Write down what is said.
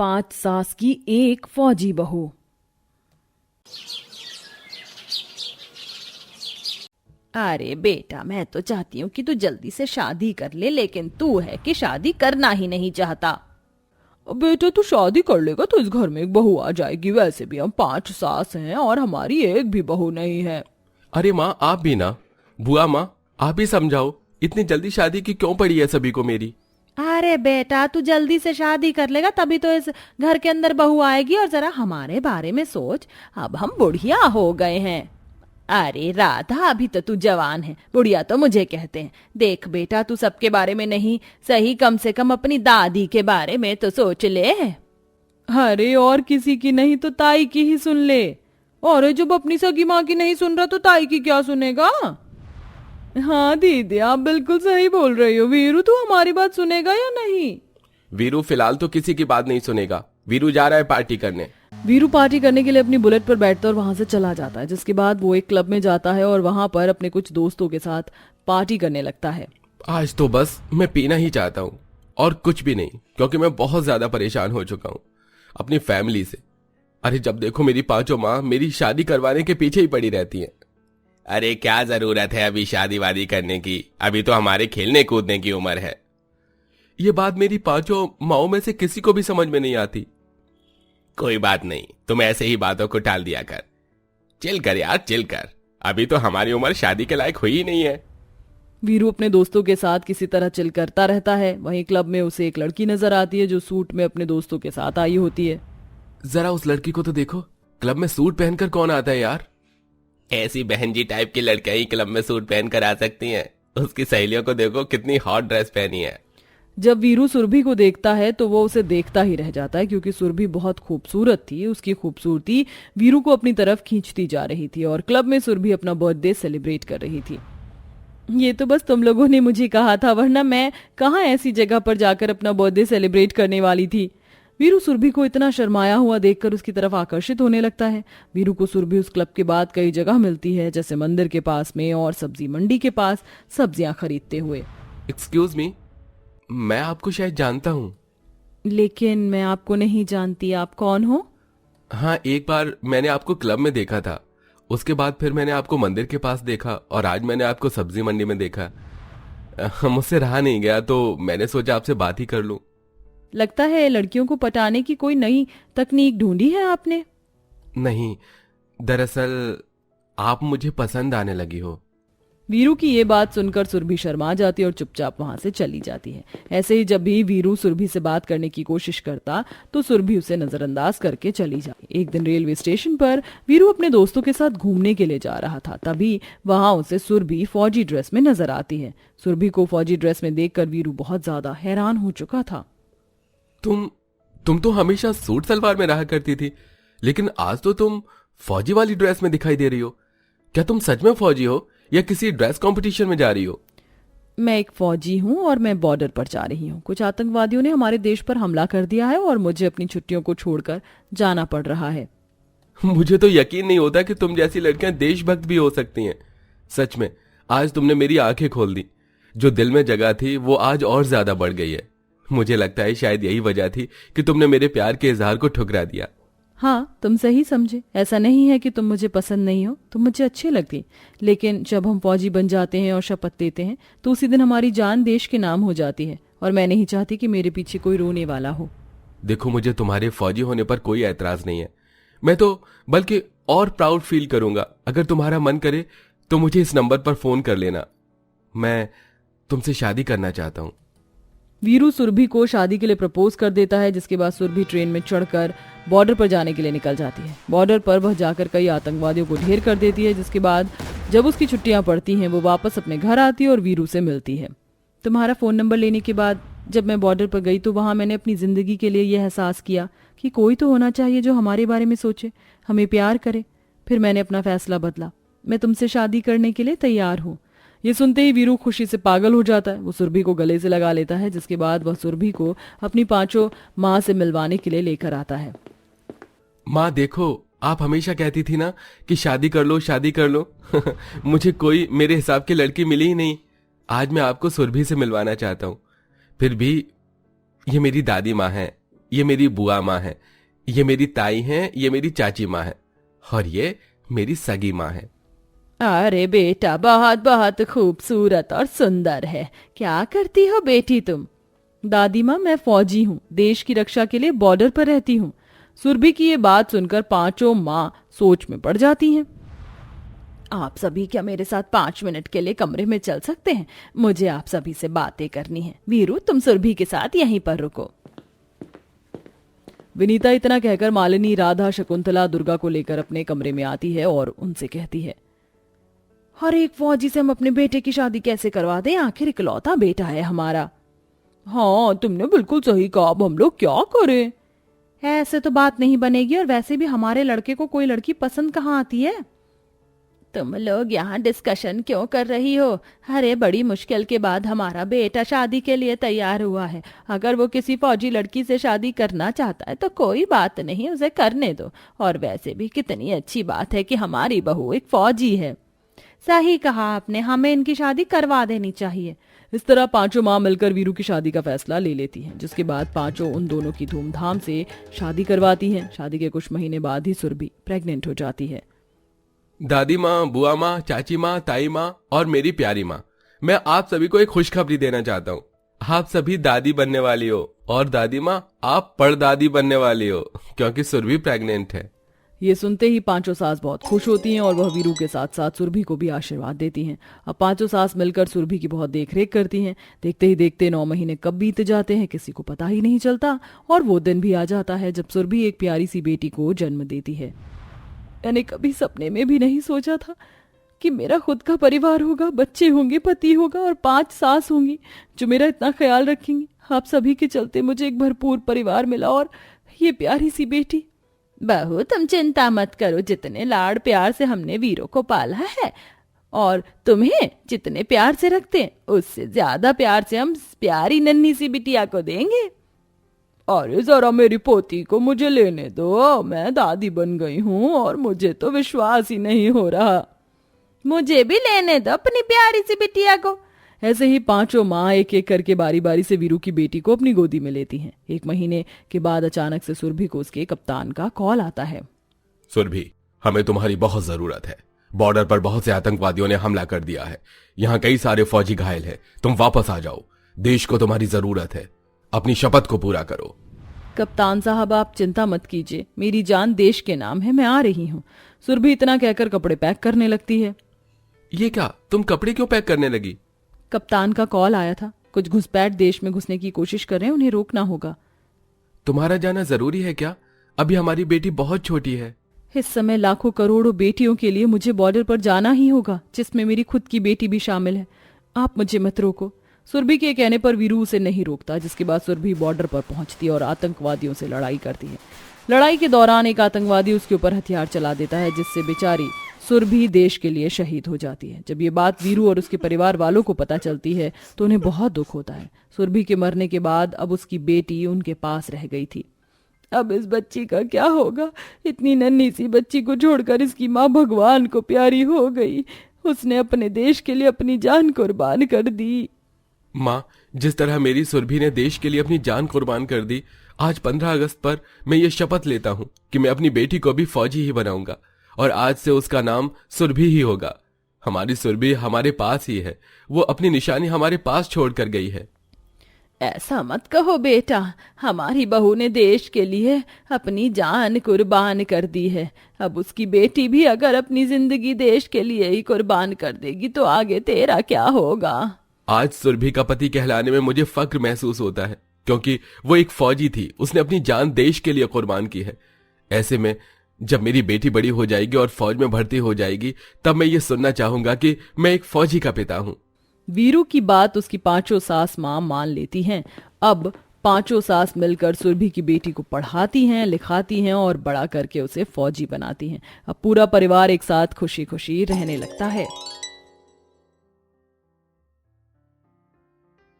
5 सास की एक फौजी बहू। अरे बेटा, मैं तो चाहती हूँ कि तू जल्दी से शादी कर ले, लेकिन तू है कि शादी करना ही नहीं चाहता। बेटा, तू शादी कर लेगा तो इस घर में एक बहू आ जाएगी। वैसे भी हम 5 सास हैं और हमारी एक भी बहू नहीं है। अरे माँ, आप भी ना। बुआ माँ, आप भी समझाओ, इतनी जल्दी शादी की क्यों पड़ी है सभी को मेरी। अरे बेटा, तू जल्दी से शादी कर लेगा तभी तो इस घर के अंदर बहू आएगी। और जरा हमारे बारे में सोच, अब हम बुढ़िया हो गए हैं। अरे राधा, अभी तो तू जवान है, बुढ़िया तो मुझे कहते हैं। देख बेटा, तू सबके बारे में नहीं सही, कम से कम अपनी दादी के बारे में तो सोच ले। अरे और किसी की नहीं तो ताई की ही सुन ले। और जब अपनी सगी माँ की नहीं सुन रहा तो ताई की क्या सुनेगा। हाँ दीदी, आप बिल्कुल सही बोल रही हो। वीरू, तू हमारी बात सुनेगा या नहीं? वीरू फिलहाल तो किसी की बात नहीं सुनेगा। वीरू जा रहा है पार्टी करने। वीरू पार्टी करने के लिए अपनी बुलेट पर बैठता है और वहां से चला जाता है, जिसके बाद वो एक क्लब में जाता है और वहां पर अपने कुछ दोस्तों के साथ पार्टी करने लगता है। आज तो बस मैं पीना ही चाहता हूँ और कुछ भी नहीं, क्योंकि मैं बहुत ज्यादा परेशान हो चुका हूँ अपनी फैमिली से। अरे जब देखो मेरी पांचों माँ मेरी शादी करवाने के पीछे ही पड़ी रहती हैं। अरे क्या जरूरत है अभी शादी वादी करने की, अभी तो हमारे खेलने कूदने की उम्र है। ये बात मेरी पांचों माओ में से किसी को भी समझ में नहीं आती। कोई बात नहीं, तुम ऐसे ही बातों को टाल दिया कर। चिल कर यार, चिल कर, अभी तो हमारी उम्र शादी के लायक हुई ही नहीं है। वीरू अपने दोस्तों के साथ किसी तरह चिल करता रहता है। वहीं क्लब में उसे एक लड़की नजर आती है जो सूट में अपने दोस्तों के साथ आई होती है। जरा उस लड़की को तो देखो, क्लब में सूट पहनकर कौन आता है यार। ऐसी बहन जी टाइप की लड़कियां ही क्लब में सूट पहनकर आ सकती हैं। उसकी सहेलियों को देखो कितनी हॉट ड्रेस पहनी है। जब वीरू सुरभि को देखता है तो वो उसे देखता ही रह जाता है, क्योंकि सुरभि बहुत खूबसूरत थी। उसकी खूबसूरती वीरू को अपनी तरफ खींचती जा रही थी और क्लब में सुरभि अपना बर्थडे सेलिब्रेट कर रही थी। ये तो बस तुम लोगों ने मुझे कहा था, वरना मैं कहाँ ऐसी जगह पर जाकर अपना बर्थडे सेलिब्रेट करने वाली थी। वीरू सुरभि को इतना शर्माया हुआ देखकर उसकी तरफ आकर्षित होने लगता है। वीरू को सुरभि उस क्लब के बाद कई जगह मिलती है, जैसे मंदिर के पास में और सब्जी मंडी के पास सब्जियां खरीदते हुए। एक्सक्यूज मी, मैं आपको शायद जानता हूँ। लेकिन मैं आपको नहीं जानती, आप कौन हो? हाँ, एक बार मैंने आपको क्लब में देखा था, उसके बाद फिर मैंने आपको मंदिर के पास देखा और आज मैंने आपको सब्जी मंडी में देखा। मुझसे रहा नहीं गया तो मैंने सोचा आपसे बात ही कर लूं। लगता है लड़कियों को पटाने की कोई नई तकनीक ढूंढी है आपने। नहीं, दरअसल आप मुझे पसंद आने लगी हो। वीरू की ये बात सुनकर सुरभि शर्मा जाती है और चुपचाप वहां से चली जाती है। ऐसे ही जब भी वीरू सुरभि से बात करने की कोशिश करता तो सुरभि उसे नजरअंदाज करके चली जाती। एक दिन रेलवे स्टेशन पर वीरू अपने दोस्तों के साथ घूमने के लिए जा रहा था, तभी वहां उसे सुरभि फौजी ड्रेस में नजर आती है। सुरभि को फौजी ड्रेस में देखकर वीरू बहुत ज्यादा हैरान हो चुका था। तुम तो हमेशा सूट सलवार में रहा करती थी, लेकिन आज तो तुम फौजी वाली ड्रेस में दिखाई दे रही हो। क्या तुम सच में फौजी हो या किसी ड्रेस कंपटीशन में जा रही हो? मैं एक फौजी हूँ और मैं बॉर्डर पर जा रही हूँ। कुछ आतंकवादियों ने हमारे देश पर हमला कर दिया है और मुझे अपनी छुट्टियों को छोड़कर जाना पड़ रहा है। मुझे तो यकीन नहीं होता कि तुम जैसी लड़कियां देशभक्त भी हो सकती हैं। सच में आज तुमने मेरी आंखें खोल दी। जो दिल में जगह थी वो आज और ज्यादा बढ़ गई है। मुझे लगता है शायद यही वजह थी कि तुमने मेरे प्यार के इजहार को ठुकरा दिया। हाँ, तुम सही समझे। ऐसा नहीं है कि तुम मुझे पसंद नहीं हो, तुम मुझे अच्छी लगती। लेकिन जब हम फौजी बन जाते हैं और शपथ लेते हैं तो उसी दिन हमारी जान देश के नाम हो जाती है, और मैं नहीं चाहती कि मेरे पीछे कोई रोने वाला हो। देखो, मुझे तुम्हारे फौजी होने पर कोई ऐतराज नहीं है। मैं तो बल्कि और प्राउड फील करूंगा। अगर तुम्हारा मन करे तो मुझे इस नंबर पर फोन कर लेना। मैं तुमसे शादी करना चाहता हूँ। वीरू सुरभि को शादी के लिए प्रपोज कर देता है, जिसके बाद सुरभि ट्रेन में चढ़कर बॉर्डर पर जाने के लिए निकल जाती है। बॉर्डर पर वह जाकर कई आतंकवादियों को ढेर कर देती है, जिसके बाद जब उसकी छुट्टियां पड़ती हैं वो वापस अपने घर आती है और वीरू से मिलती है। तुम्हारा फ़ोन नंबर लेने के बाद जब मैं बॉर्डर पर गई तो वहाँ मैंने अपनी ज़िंदगी के लिए यह एहसास किया कि कोई तो होना चाहिए जो हमारे बारे में सोचे, हमें प्यार करे। फिर मैंने अपना फैसला बदला, मैं तुमसे शादी करने के लिए तैयार हूँ। ये सुनते ही वीरू खुशी से पागल हो जाता है। वो सुरभि को गले से लगा लेता है, जिसके बाद वह सुरभि को अपनी पांचों माँ से मिलवाने के लिए लेकर आता है। माँ देखो, आप हमेशा कहती थी ना कि शादी कर लो, शादी कर लो। मुझे कोई मेरे हिसाब की लड़की मिली ही नहीं। आज मैं आपको सुरभि से मिलवाना चाहता हूँ। फिर भी ये मेरी दादी माँ है, ये मेरी बुआ माँ है, ये मेरी ताई हैं, ये मेरी चाची माँ है और ये मेरी सगी माँ है। अरे बेटा, बहुत बहुत खूबसूरत और सुंदर है। क्या करती हो बेटी तुम? दादी माँ, मैं फौजी हूँ, देश की रक्षा के लिए बॉर्डर पर रहती हूँ। सुरभि की ये बात सुनकर पांचों माँ सोच में पड़ जाती हैं। आप सभी क्या मेरे साथ 5 मिनट के लिए कमरे में चल सकते हैं? मुझे आप सभी से बातें करनी है। वीरू, तुम सुरभि के साथ यहीं पर रुको। विनीता इतना कहकर मालिनी, राधा, शकुंतला, दुर्गा को लेकर अपने कमरे में आती है और उनसे कहती है, हर एक फौजी से हम अपने बेटे की शादी कैसे करवा दें? आखिर इकलौता बेटा है हमारा। हाँ, तुमने बिल्कुल सही कहा। अब हम लोग क्या करें? ऐसे तो बात नहीं बनेगी, और वैसे भी हमारे लड़के को कोई लड़की पसंद कहाँ आती है? तुम लोग यहाँ डिस्कशन क्यों कर रही हो? अरे बड़ी मुश्किल के बाद हमारा बेटा शादी के लिए तैयार हुआ है। अगर वो किसी फौजी लड़की से शादी करना चाहता है तो कोई बात नहीं, उसे करने दो। और वैसे भी कितनी अच्छी बात है कि हमारी बहू एक फौजी है। सही कहा आपने, हमें इनकी शादी करवा देनी चाहिए। इस तरह पांचों माँ मिलकर वीरू की शादी का फैसला ले लेती हैं, जिसके बाद पांचों उन दोनों की धूमधाम से शादी करवाती हैं। शादी के कुछ महीने बाद ही सुरभि प्रेग्नेंट हो जाती है। दादी माँ, बुआ माँ, चाची माँ, ताई माँ और मेरी प्यारी माँ, मैं आप सभी को एक खुशखबरी देना चाहता हूँ। आप सभी दादी बनने वाली हो और दादी माँ आप परदादी बनने वाली हो, क्योंकि सुरभि प्रेग्नेंट है। ये सुनते ही पांचों सास बहुत खुश होती हैं और वह वीरू के साथ साथ सुरभि को भी आशीर्वाद देती हैं। अब पांचों सास मिलकर सुरभि की बहुत देखरेख करती हैं। देखते ही देखते 9 महीने कब बीत जाते हैं किसी को पता ही नहीं चलता, और वो दिन भी आ जाता है जब सुरभि एक प्यारी सी बेटी को जन्म देती है। मैंने कभी सपने में भी नहीं सोचा था कि मेरा खुद का परिवार होगा, बच्चे होंगे, पति होगा और 5 सास होंगी जो मेरा इतना ख्याल रखेंगी। आप सभी के चलते मुझे एक भरपूर परिवार मिला और ये प्यारी सी बेटी। बहू, तुम चिंता मत करो। जितने लाड़ प्यार से हमने वीरों को पाला है और तुम्हें जितने प्यार से रखते हैं, उससे ज्यादा प्यार से हम प्यारी नन्ही सी बिटिया को देंगे। अरे जरा मेरी पोती को मुझे लेने दो, मैं दादी बन गई हूँ और मुझे तो विश्वास ही नहीं हो रहा। मुझे भी लेने दो अपनी प्यारी सी बिटिया को। ऐसे ही पांचों माँ एक एक करके बारी बारी से वीरू की बेटी को अपनी गोदी में लेती हैं। 1 महीने के बाद अचानक से सुरभि को उसके कप्तान का कॉल आता है। सुरभि, हमें तुम्हारी बहुत जरूरत है। बॉर्डर पर बहुत से आतंकवादियों ने हमला कर दिया है। यहाँ कई सारे फौजी घायल हैं। तुम वापस आ जाओ, देश को तुम्हारी जरूरत है। अपनी शपथ को पूरा करो। कप्तान साहब, आप चिंता मत कीजिए, मेरी जान देश के नाम है, मैं आ रही हूँ। सुरभि इतना कहकर कपड़े पैक करने लगती है। ये क्या, तुम कपड़े क्यों पैक करने लगी? कप्तान का कॉल आया था, कुछ घुसपैठ देश में घुसने की कोशिश कर रहे हैं, उन्हें रोकना होगा। तुम्हारा जाना जरूरी है क्या? अभी हमारी बेटी बहुत छोटी है। इस समय लाखों करोड़ों बेटियों के लिए मुझे बॉर्डर पर जाना ही होगा, जिसमें मेरी खुद की बेटी भी शामिल है। आप मुझे मत रोको। सुरभि के कहने पर वीरू उसे नहीं रोकता, जिसके बाद सुरभि बॉर्डर पर पहुंचती है और आतंकवादियों से लड़ाई करती है। लड़ाई के दौरान एक आतंकवादी उसके ऊपर हथियार चला देता है, जिससे बेचारी सुरभि देश के लिए शहीद हो जाती है। जब ये बात वीरू और उसके परिवार वालों को पता चलती है तो उन्हें बहुत दुख होता है। सुरभि के मरने के बाद अब उसकी बेटी उनके पास रह गई थी। अब इस बच्ची का क्या होगा? इतनी नन्ही सी बच्ची को छोड़कर इसकी माँ भगवान को प्यारी हो गई। उसने अपने देश के लिए अपनी जान कुर्बान कर दी। माँ, जिस तरह मेरी सुरभि ने देश के लिए अपनी जान कुर्बान कर दी, आज 15 अगस्त पर मैं ये शपथ लेता हूँ कि मैं अपनी बेटी को भी फौजी ही बनाऊंगा और आज से उसका नाम सुरभि ही होगा। हमारी सुरभि हमारे पास ही है, वो अपनी निशानी हमारे पास छोड़कर गई है। ऐसा मत कहो बेटा, हमारी बहू ने देश के लिए अपनी जान कुर्बान कर दी है। अब उसकी बेटी भी अगर अपनी जिंदगी देश के लिए ही कुर्बान कर देगी तो आगे तेरा क्या होगा? आज सुरभि का पति कहलाने में मुझे फक्र महसूस होता है, क्योंकि वो एक फौजी थी, उसने अपनी जान देश के लिए कुर्बान की है। ऐसे में जब मेरी बेटी बड़ी हो जाएगी और फौज में भर्ती हो जाएगी, तब मैं ये सुनना चाहूंगा कि मैं एक फौजी का पिता हूँ। वीरू की बात उसकी पांचों सास माँ मान लेती हैं। अब पांचों सास मिलकर सुरभि की बेटी को पढ़ाती हैं, लिखाती हैं और बड़ा करके उसे फौजी बनाती हैं। अब पूरा परिवार एक साथ खुशी खुशी रहने लगता है।